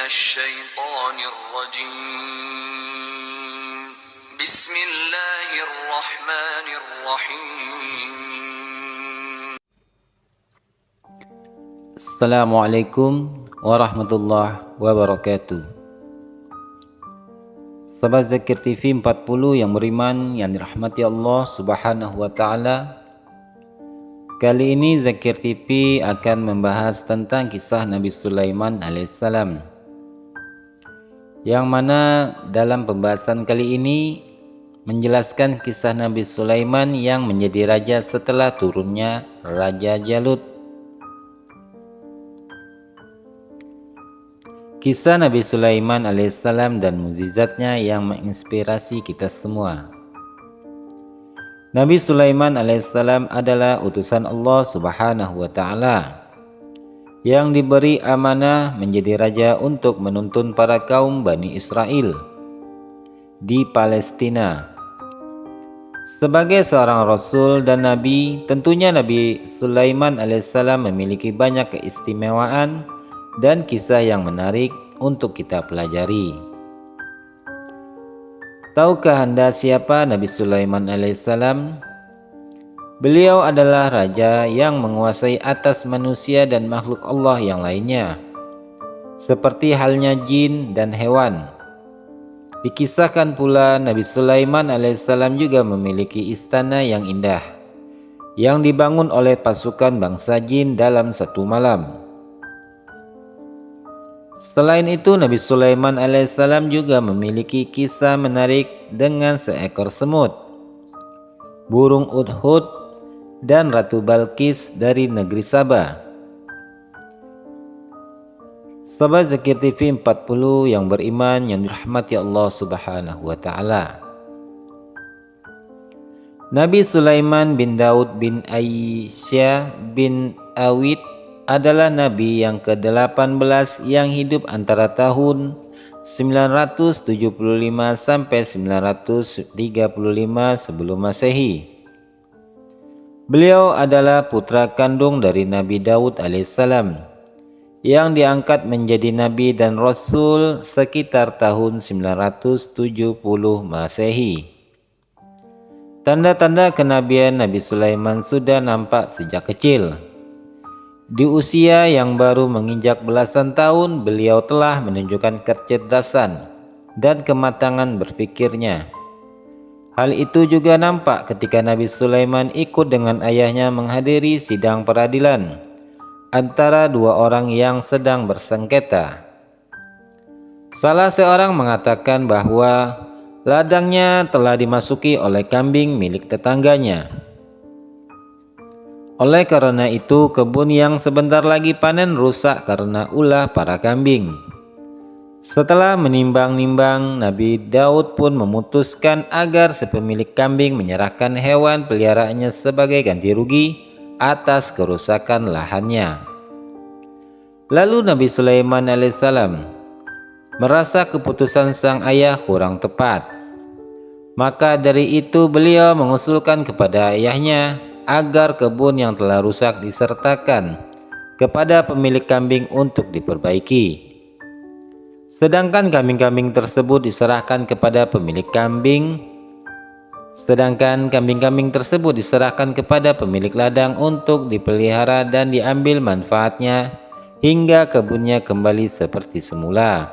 الشيطان الرجيم بسم الله الرحمن الرحيم Assalamualaikum warahmatullahi wabarakatuh. Sahabat Zakir TV 40 yang beriman yang dirahmati Allah Subhanahu wa taala. Kali ini Zakir TV akan membahas tentang kisah Nabi Sulaiman alaihissalam, yang mana dalam pembahasan kali ini menjelaskan kisah Nabi Sulaiman yang menjadi raja setelah turunnya Raja Jalut. Kisah Nabi Sulaiman alaihissalam dan mukjizatnya yang menginspirasi kita semua. Nabi Sulaiman alaihissalam adalah utusan Allah Subhanahu wa taala yang diberi amanah menjadi raja untuk menuntun para kaum Bani Israel di Palestina. Sebagai seorang rasul dan nabi, tentunya Nabi Sulaiman alaihissalam memiliki banyak keistimewaan dan kisah yang menarik untuk kita pelajari. Tahukah Anda siapa Nabi Sulaiman alaihissalam? Beliau adalah raja yang menguasai atas manusia dan makhluk Allah yang lainnya, seperti halnya jin dan hewan. Dikisahkan pula Nabi Sulaiman alaihissalam juga memiliki istana yang indah, yang dibangun oleh pasukan bangsa jin dalam satu malam. Selain itu, Nabi Sulaiman alaihissalam juga memiliki kisah menarik dengan seekor semut, burung Hudhud, dan Ratu Balqis dari negeri Sabah. Sahabat Zakir TV 40 yang beriman yang dirahmati Allah Subhanahu wa taala. Nabi Sulaiman bin Daud bin Aisyah bin Awid adalah nabi yang ke-18 yang hidup antara tahun 975 sampai 935 sebelum Masehi. Beliau adalah putra kandung dari Nabi Daud alaihissalam yang diangkat menjadi nabi dan rasul sekitar tahun 970 Masehi. Tanda-tanda kenabian Nabi Sulaiman sudah nampak sejak kecil. Di usia yang baru menginjak belasan tahun, beliau telah menunjukkan kecerdasan dan kematangan berpikirnya. Hal itu juga nampak ketika Nabi Sulaiman ikut dengan ayahnya menghadiri sidang peradilan antara dua orang yang sedang bersengketa. Salah seorang mengatakan bahwa ladangnya telah dimasuki oleh kambing milik tetangganya. Oleh karena itu, kebun yang sebentar lagi panen rusak karena ulah para kambing. Setelah menimbang-nimbang, Nabi Daud pun memutuskan agar sepemilik kambing menyerahkan hewan peliharaannya sebagai ganti rugi atas kerusakan lahannya. Lalu Nabi Sulaiman alaihissalam merasa keputusan sang ayah kurang tepat. Maka dari itu beliau mengusulkan kepada ayahnya agar kebun yang telah rusak disertakan kepada pemilik kambing untuk diperbaiki. Sedangkan kambing-kambing tersebut diserahkan kepada pemilik ladang untuk dipelihara dan diambil manfaatnya hingga kebunnya kembali seperti semula,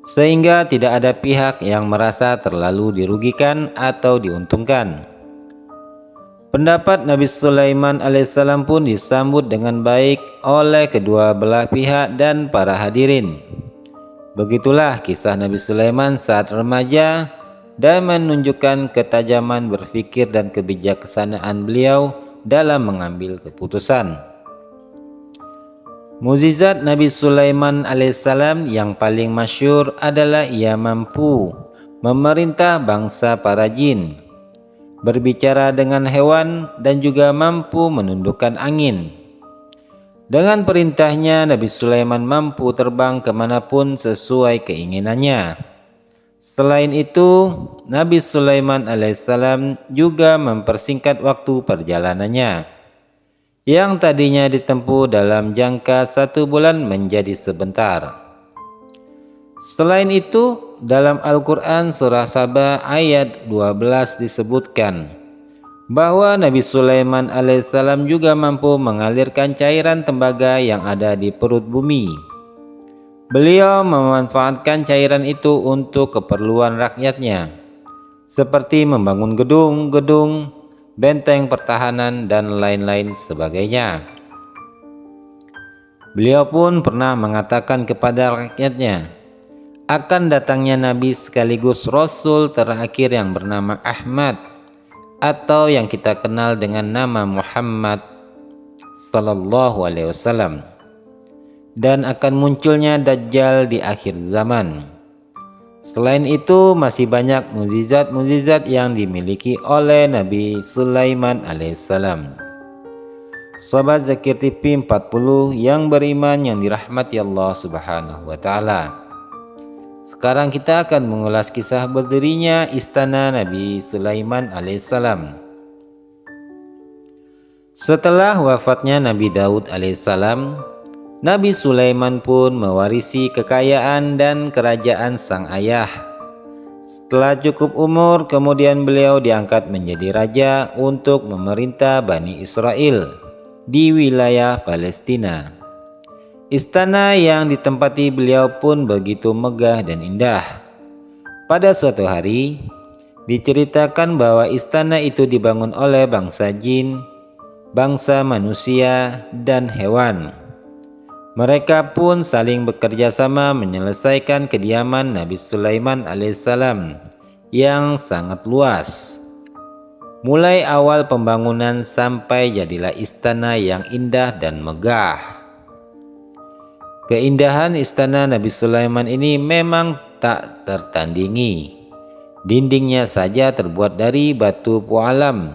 sehingga tidak ada pihak yang merasa terlalu dirugikan atau diuntungkan. Pendapat Nabi Sulaiman alaihissalam pun disambut dengan baik oleh kedua belah pihak dan para hadirin. Begitulah kisah Nabi Sulaiman saat remaja dan menunjukkan ketajaman berpikir dan kebijaksanaan beliau dalam mengambil keputusan. Mukjizat Nabi Sulaiman alaihissalam yang paling masyhur adalah ia mampu memerintah bangsa para jin, berbicara dengan hewan, dan juga mampu menundukkan angin. Dengan perintahnya, Nabi Sulaiman mampu terbang kemanapun sesuai keinginannya. Selain itu, Nabi Sulaiman alaihissalam juga mempersingkat waktu perjalanannya. yang tadinya ditempuh dalam jangka 1 bulan menjadi sebentar. Selain itu, dalam Al-Quran surah Saba ayat 12 disebutkan bahwa Nabi Sulaiman alaihissalam juga mampu mengalirkan cairan tembaga yang ada di perut bumi. Beliau memanfaatkan cairan itu untuk keperluan rakyatnya, seperti membangun gedung-gedung, benteng pertahanan, dan lain-lain sebagainya. Beliau pun pernah mengatakan kepada rakyatnya akan datangnya Nabi sekaligus Rasul terakhir yang bernama Ahmad, atau yang kita kenal dengan nama Muhammad sallallahu alaihi wasallam, dan akan munculnya Dajjal di akhir zaman. Selain itu, masih banyak mukjizat-mukjizat yang dimiliki oleh Nabi Sulaiman alaihissalam. Sobat Zakir TV 40 yang beriman yang dirahmati Allah Subhanahu wa taala. Sekarang kita akan mengulas kisah berdirinya istana Nabi Sulaiman alaihissalam. Setelah wafatnya Nabi Daud alaihissalam, Nabi Sulaiman pun mewarisi kekayaan dan kerajaan sang ayah. Setelah cukup umur, kemudian beliau diangkat menjadi raja untuk memerintah Bani Israel di wilayah Palestina. Istana yang ditempati beliau pun begitu megah dan indah. Pada suatu hari, diceritakan bahwa istana itu dibangun oleh bangsa jin, bangsa manusia, dan hewan. Mereka pun saling bekerja sama menyelesaikan kediaman Nabi Sulaiman alaihissalam yang sangat luas. Mulai awal pembangunan sampai jadilah istana yang indah dan megah. Keindahan istana Nabi Sulaiman ini memang tak tertandingi. Dindingnya saja terbuat dari batu pualam,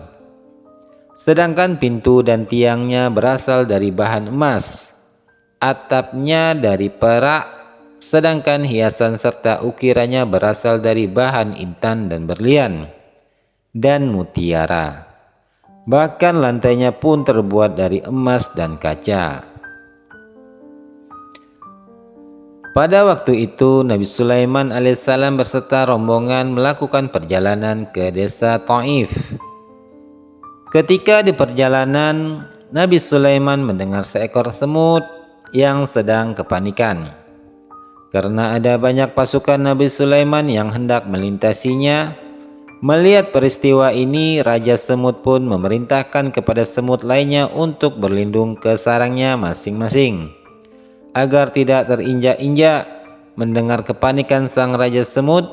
sedangkan pintu dan tiangnya berasal dari bahan emas. Atapnya dari perak, sedangkan hiasan serta ukirannya berasal dari bahan intan dan berlian dan mutiara. Bahkan lantainya pun terbuat dari emas dan kaca. Pada waktu itu Nabi Sulaiman alaihissalam beserta rombongan melakukan perjalanan ke desa Taif. Ketika di perjalanan, Nabi Sulaiman mendengar seekor semut yang sedang kepanikan. Karena ada banyak pasukan Nabi Sulaiman yang hendak melintasinya. Melihat peristiwa ini, Raja Semut pun memerintahkan kepada semut lainnya untuk berlindung ke sarangnya masing-masing, agar tidak terinjak-injak. Mendengar kepanikan sang Raja Semut,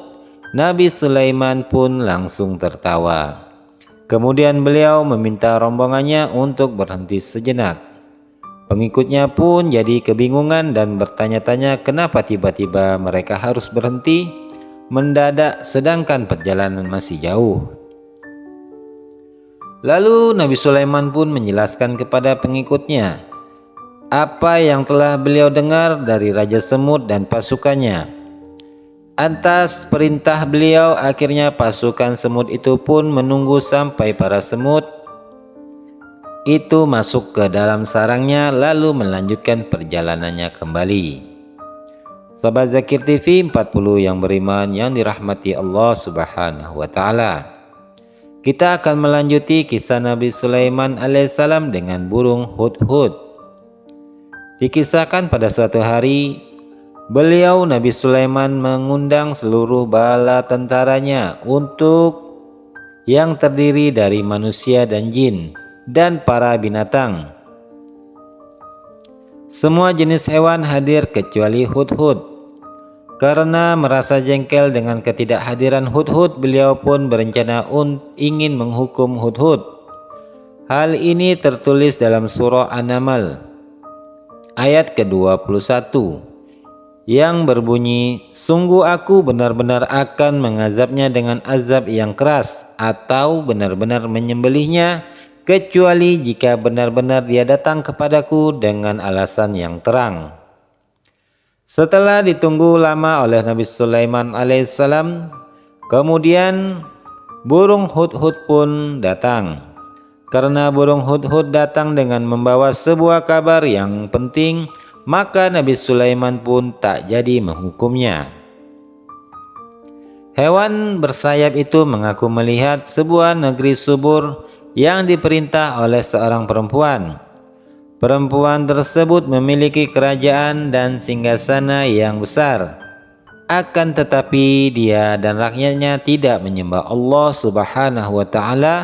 Nabi Sulaiman pun langsung tertawa. Kemudian beliau meminta rombongannya untuk berhenti sejenak. Pengikutnya pun jadi kebingungan dan bertanya-tanya kenapa tiba-tiba mereka harus berhenti mendadak sedangkan perjalanan masih jauh. Lalu Nabi Sulaiman pun menjelaskan kepada pengikutnya apa yang telah beliau dengar dari Raja Semut dan pasukannya. Atas perintah beliau, akhirnya pasukan semut itu pun menunggu sampai para semut itu masuk ke dalam sarangnya, lalu melanjutkan perjalanannya kembali. Sobat Zakir TV 40 yang beriman yang dirahmati Allah Subhanahu wa taala. Kita akan melanjuti kisah Nabi Sulaiman alaihissalam dengan burung hudhud. Dikisahkan pada suatu hari, beliau Nabi Sulaiman mengundang seluruh bala tentaranya yang terdiri dari manusia dan jin dan para binatang. Semua jenis hewan hadir kecuali hudhud. Karena merasa jengkel dengan ketidakhadiran hudhud, beliau pun berencana ingin menghukum hudhud. Hal ini tertulis dalam surah An-Naml ayat ke-21 yang berbunyi, sungguh aku benar-benar akan mengazabnya dengan azab yang keras atau benar-benar menyembelihnya, kecuali jika benar-benar dia datang kepadaku dengan alasan yang terang. Setelah ditunggu lama oleh Nabi Sulaiman alaihissalam, kemudian burung hudhud pun datang. Karena burung hudhud datang dengan membawa sebuah kabar yang penting, maka Nabi Sulaiman pun tak jadi menghukumnya. Hewan bersayap itu mengaku melihat sebuah negeri subur yang diperintah oleh seorang perempuan. Perempuan tersebut memiliki kerajaan dan singgasana yang besar. Akan tetapi dia dan rakyatnya tidak menyembah Allah Subhanahu wa Ta'ala,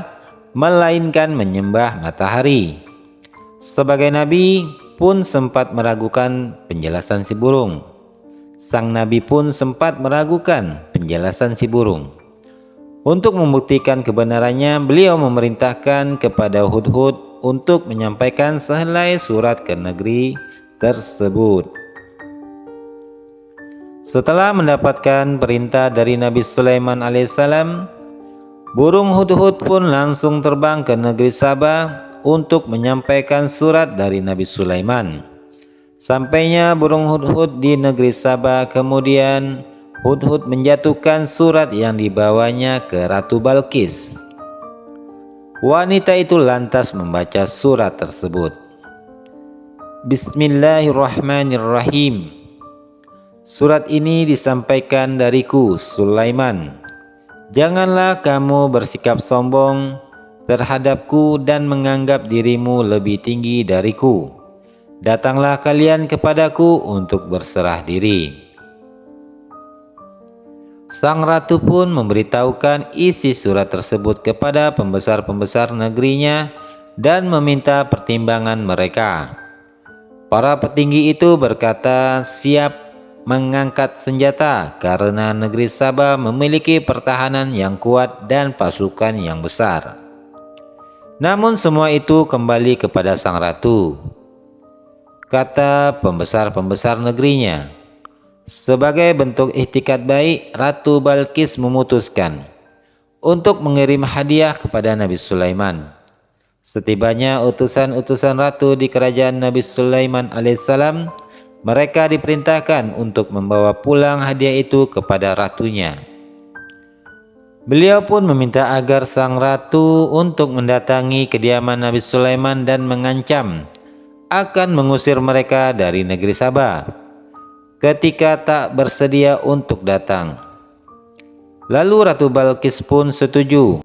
melainkan menyembah matahari. Sebagai nabi pun sempat meragukan penjelasan si burung. Sang nabi pun sempat meragukan penjelasan si burung. Untuk membuktikan kebenarannya, beliau memerintahkan kepada Hudhud untuk menyampaikan sehelai surat ke negeri tersebut. Setelah mendapatkan perintah dari Nabi Sulaiman alaihissalam, burung Hudhud pun langsung terbang ke negeri Sabah untuk menyampaikan surat dari Nabi Sulaiman. Sampainya burung Hudhud di negeri Sabah, kemudian Hudhud menjatuhkan surat yang dibawanya ke Ratu Balqis. Wanita itu lantas membaca surat tersebut. Bismillahirrahmanirrahim. Surat ini disampaikan dariku, Sulaiman. Janganlah kamu bersikap sombong terhadapku dan menganggap dirimu lebih tinggi dariku. Datanglah kalian kepadaku untuk berserah diri. Sang ratu pun memberitahukan isi surat tersebut kepada pembesar-pembesar negerinya dan meminta pertimbangan mereka. Para petinggi itu berkata siap mengangkat senjata karena negeri Sabah memiliki pertahanan yang kuat dan pasukan yang besar. Namun semua itu kembali kepada sang ratu. Kata pembesar-pembesar negerinya, sebagai bentuk iktikad baik, Ratu Balqis memutuskan untuk mengirim hadiah kepada Nabi Sulaiman. Setibanya utusan-utusan ratu di kerajaan Nabi Sulaiman alaihissalam, mereka diperintahkan untuk membawa pulang hadiah itu kepada ratunya. Beliau pun meminta agar sang ratu untuk mendatangi kediaman Nabi Sulaiman dan mengancam akan mengusir mereka dari negeri Sabah ketika tak bersedia untuk datang. Lalu Ratu Balqis pun setuju.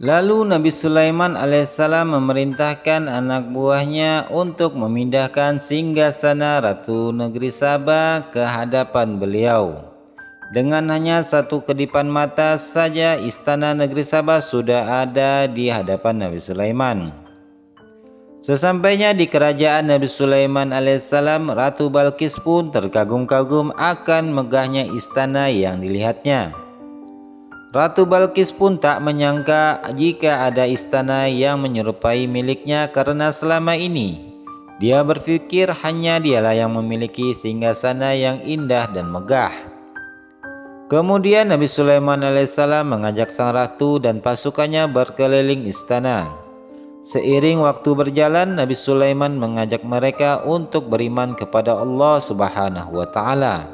Lalu Nabi Sulaiman alaihissalam memerintahkan anak buahnya untuk memindahkan singgasana Ratu Negeri Sabah ke hadapan beliau. Dengan hanya satu kedipan mata saja istana negeri Sabah sudah ada di hadapan Nabi Sulaiman. Sesampainya di kerajaan Nabi Sulaiman alaihissalam, Ratu Balqis pun terkagum-kagum akan megahnya istana yang dilihatnya. Ratu Balqis pun tak menyangka jika ada istana yang menyerupai miliknya karena selama ini dia berpikir hanya dialah yang memiliki singgasana yang indah dan megah. Kemudian Nabi Sulaiman alaihissalam mengajak sang ratu dan pasukannya berkeliling istana. Seiring waktu berjalan, Nabi Sulaiman mengajak mereka untuk beriman kepada Allah Subhanahu wa Ta'ala.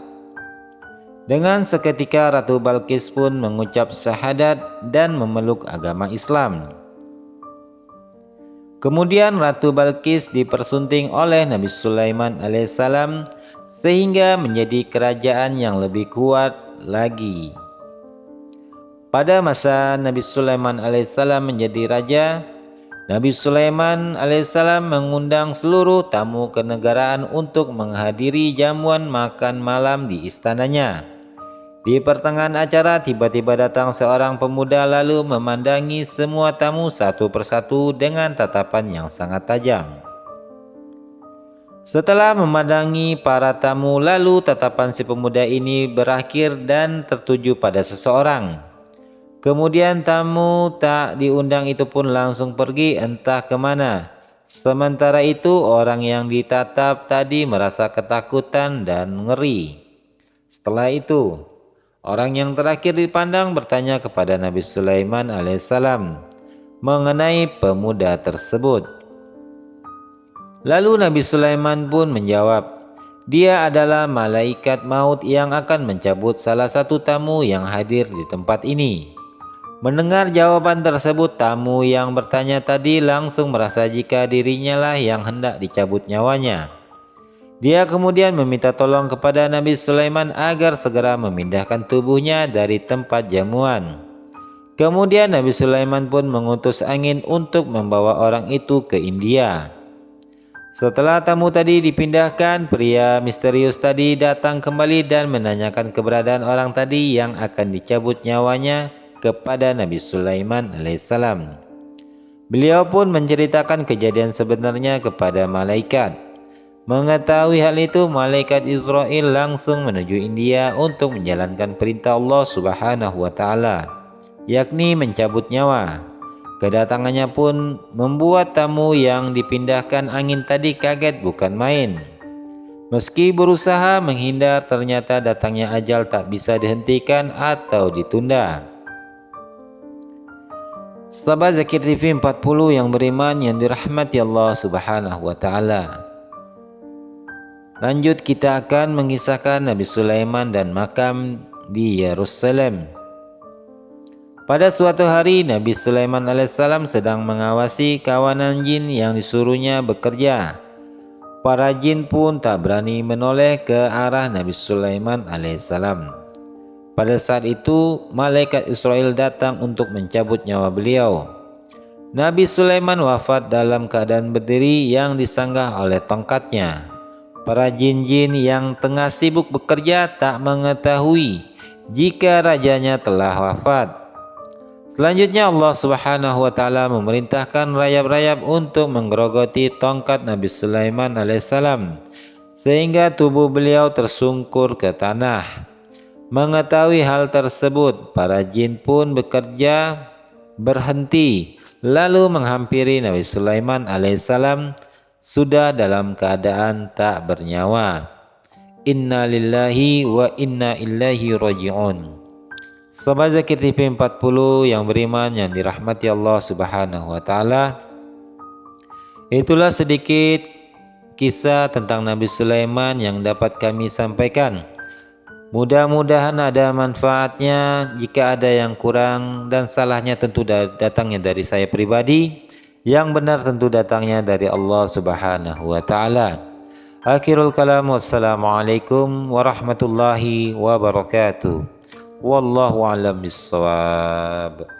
Dengan seketika Ratu Balqis pun mengucap syahadat dan memeluk agama Islam. Kemudian Ratu Balqis dipersunting oleh Nabi Sulaiman alaihissalam sehingga menjadi kerajaan yang lebih kuat lagi. Pada masa Nabi Sulaiman alaihissalam menjadi raja, Nabi Sulaiman alaihissalam mengundang seluruh tamu kenegaraan untuk menghadiri jamuan makan malam di istananya. Di pertengahan acara tiba-tiba datang seorang pemuda lalu memandangi semua tamu satu persatu dengan tatapan yang sangat tajam. Setelah memandangi para tamu, lalu tatapan si pemuda ini berakhir dan tertuju pada seseorang. Kemudian tamu tak diundang itu pun langsung pergi entah kemana. Sementara itu orang yang ditatap tadi merasa ketakutan dan ngeri. Setelah itu orang yang terakhir dipandang bertanya kepada Nabi Sulaiman alaihissalam mengenai pemuda tersebut. Lalu Nabi Sulaiman pun menjawab, dia adalah malaikat maut yang akan mencabut salah satu tamu yang hadir di tempat ini. Mendengar jawaban tersebut, tamu yang bertanya tadi langsung merasa jika dirinya lah yang hendak dicabut nyawanya. Dia kemudian meminta tolong kepada Nabi Sulaiman agar segera memindahkan tubuhnya dari tempat jamuan. Kemudian Nabi Sulaiman pun mengutus angin untuk membawa orang itu ke India. Setelah tamu tadi dipindahkan, pria misterius tadi datang kembali dan menanyakan keberadaan orang tadi yang akan dicabut nyawanya kepada Nabi Sulaiman alaihissalam. Beliau pun menceritakan kejadian sebenarnya kepada malaikat. Mengetahui hal itu, malaikat Israel langsung menuju India untuk menjalankan perintah Allah Subhanahu wa taala, yakni mencabut nyawa. Kedatangannya pun membuat tamu yang dipindahkan angin tadi kaget bukan main. Meski berusaha menghindar, ternyata datangnya ajal tak bisa dihentikan atau ditunda. Sahabat Zakir TV 40 yang beriman yang dirahmati Allah Subhanahu wa taala. Lanjut kita akan mengisahkan Nabi Sulaiman dan makam di Yerusalem. Pada suatu hari Nabi Sulaiman alaihissalam sedang mengawasi kawanan jin yang disuruhnya bekerja. Para jin pun tak berani menoleh ke arah Nabi Sulaiman alaihissalam. Pada saat itu, malaikat Israel datang untuk mencabut nyawa beliau. Nabi Sulaiman wafat dalam keadaan berdiri yang disanggah oleh tongkatnya. Para jin-jin yang tengah sibuk bekerja tak mengetahui jika rajanya telah wafat. Selanjutnya Allah Subhanahu wa taala memerintahkan rayap-rayap untuk menggerogoti tongkat Nabi Sulaiman alaihissalam sehingga tubuh beliau tersungkur ke tanah. Mengetahui hal tersebut, para jin pun bekerja berhenti lalu menghampiri Nabi Sulaiman alaihissalam sudah dalam keadaan tak bernyawa. Inna lillahi wa inna ilaihi raji'un. Sahabat Zakir TV 40 yang beriman yang dirahmati Allah Subhanahu wa taala. Itulah sedikit kisah tentang Nabi Sulaiman yang dapat kami sampaikan. Mudah-mudahan ada manfaatnya. Jika ada yang kurang dan salahnya tentu datangnya dari saya pribadi. Yang benar tentu datangnya dari Allah Subhanahu wa taala. Akhirul kalam, wassalamualaikum warahmatullahi wabarakatuh. Wallahu a'lam bishawab.